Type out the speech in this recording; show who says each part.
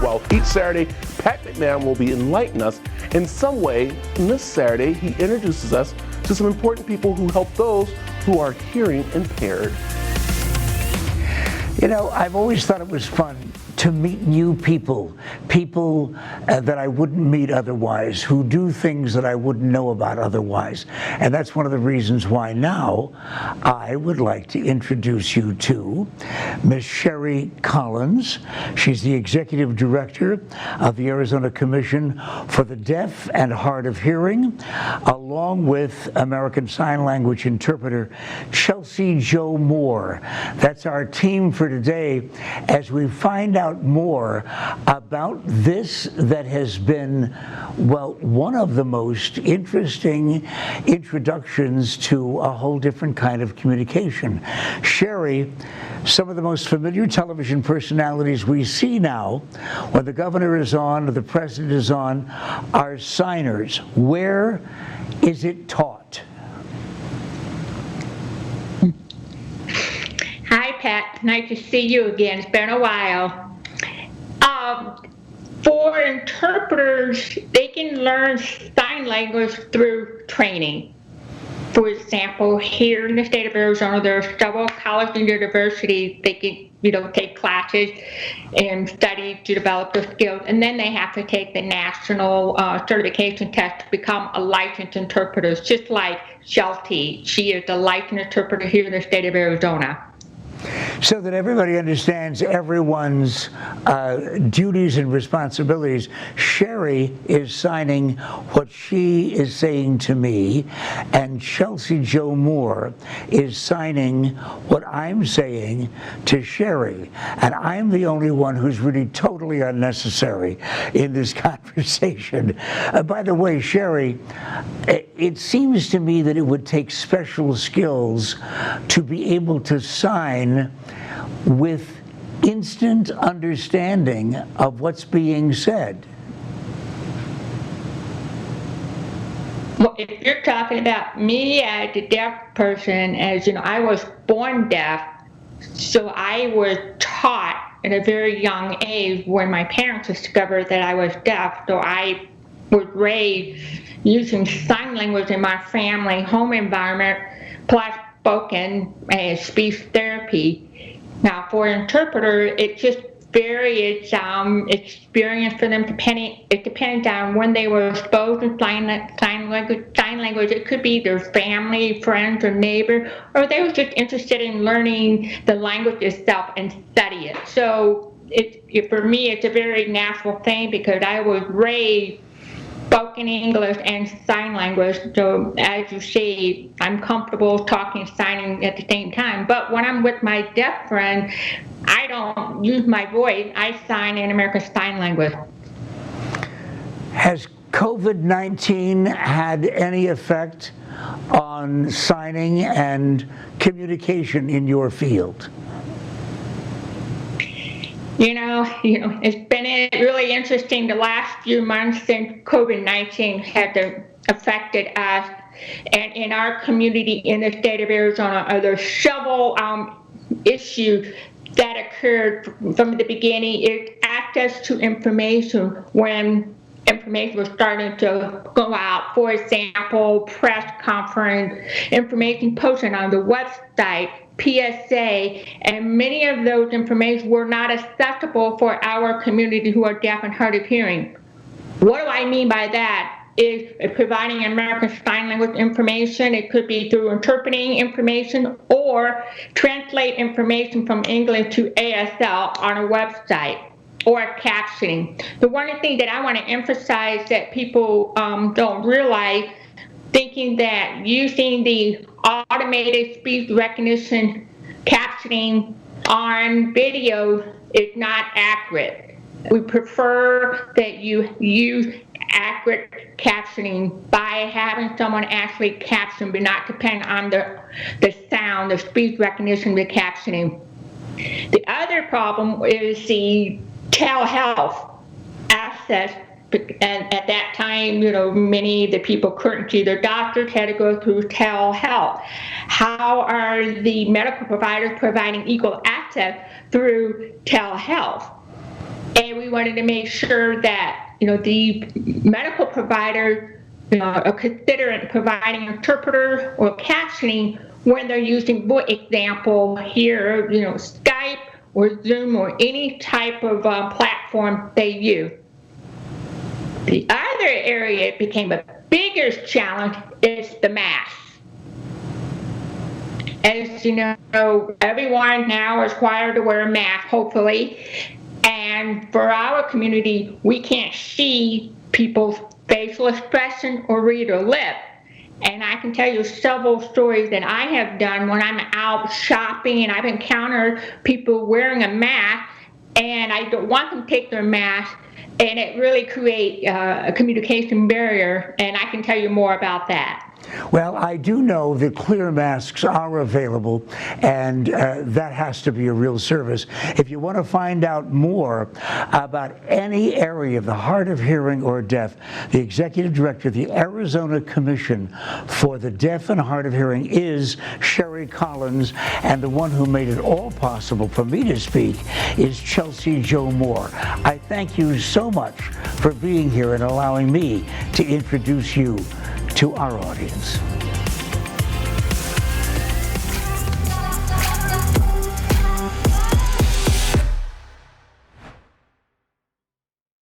Speaker 1: 12. Each Saturday, Pat McMahon will be enlightening us in some way. And this Saturday, he introduces us to some important people who help those who are hearing impaired.
Speaker 2: You know, I've always thought it was fun to meet new people, that I wouldn't meet otherwise, who do things that I wouldn't know about otherwise. And that's one of the reasons why now I would like to introduce you to Miss SHERRI Collins. She's the Executive Director of the Arizona Commission for the Deaf and Hard of Hearing, along with American Sign Language interpreter CHELSI Jo Moore. That's our team for today as we find out more about this that has been, well, one of the most interesting introductions to a whole different kind of communication. SHERRI, some of the most familiar television personalities we see now when the governor is on or the president is on are signers. Where is it taught?
Speaker 3: Hi, Pat. Nice to see you again. It's been a while. For interpreters, they can learn sign language through training. For example, here in the state of Arizona, there are several colleges and universities they can, take classes and study to develop their skills, and then they have to take the national certification test to become a licensed interpreter, just like CHELSI. She is a licensed interpreter here in the state of Arizona.
Speaker 2: So that everybody understands everyone's duties and responsibilities, SHERRI is signing what she is saying to me, and CHELSI Jo Moore is signing what I'm saying to SHERRI. And I'm the only one who's really totally unnecessary in this conversation. By the way, SHERRI, it seems to me that it would take special skills to be able to sign with instant understanding of what's being said.
Speaker 3: Well, if you're talking about me as a deaf person, as you know, I was born deaf, so I was taught at a very young age when my parents discovered that I was deaf. So I was raised using sign language in my family home environment, plus spoken as speech therapy. Now, for an interpreter, it just varies experience for them. It depends on when they were exposed to sign language. It could be their family, friends, or neighbor, or they were just interested in learning the language itself and study it. So for me, it's a very natural thing because I was raised spoken English and sign language, so as you see, I'm comfortable talking and signing at the same time. But when I'm with my deaf friend, I don't use my voice, I sign in American Sign Language.
Speaker 2: Has COVID-19 had any effect on signing and communication in your field?
Speaker 3: You know, it's been really interesting the last few months since COVID-19 has affected us. And in our community in the state of Arizona, there are several issues that occurred from the beginning. It's access to information when information was starting to go out. For example, press conference, information posted on the website, PSA, and many of those information were not accessible for our community who are deaf and hard of hearing. What do I mean by that? Is providing American Sign Language information. It could be through interpreting information or translate information from English to ASL on a website, or captioning. The one thing that I want to emphasize that people don't realize, thinking that using the automated speech recognition captioning on video is not accurate. We prefer that you use accurate captioning by having someone actually caption, but not depend on the sound, the speech recognition, the captioning. The other problem is the telehealth access. And at that time, many of the people couldn't see their doctors, had to go through telehealth. How are the medical providers providing equal access through telehealth? And we wanted to make sure that, the medical provider are considering providing interpreter or captioning when they're using, for example, here, Skype or Zoom or any type of platform they use. The other area it became a bigger challenge is the mask. As you know, everyone now is required to wear a mask, hopefully. And for our community, we can't see people's facial expression or read their lip. And I can tell you several stories that I have done when I'm out shopping and I've encountered people wearing a mask and I don't want them to take their mask, and it really creates a communication barrier, and I can tell you more about that.
Speaker 2: Well, I do know that clear masks are available, and that has to be a real service. If you want to find out more about any area of the hard of hearing or deaf, the executive director of the Arizona Commission for the Deaf and Hard of Hearing is SHERRI Collins, and the one who made it all possible for me to speak is CHELSI Jo Moore. I thank you so much for being here and allowing me to introduce you to our audience.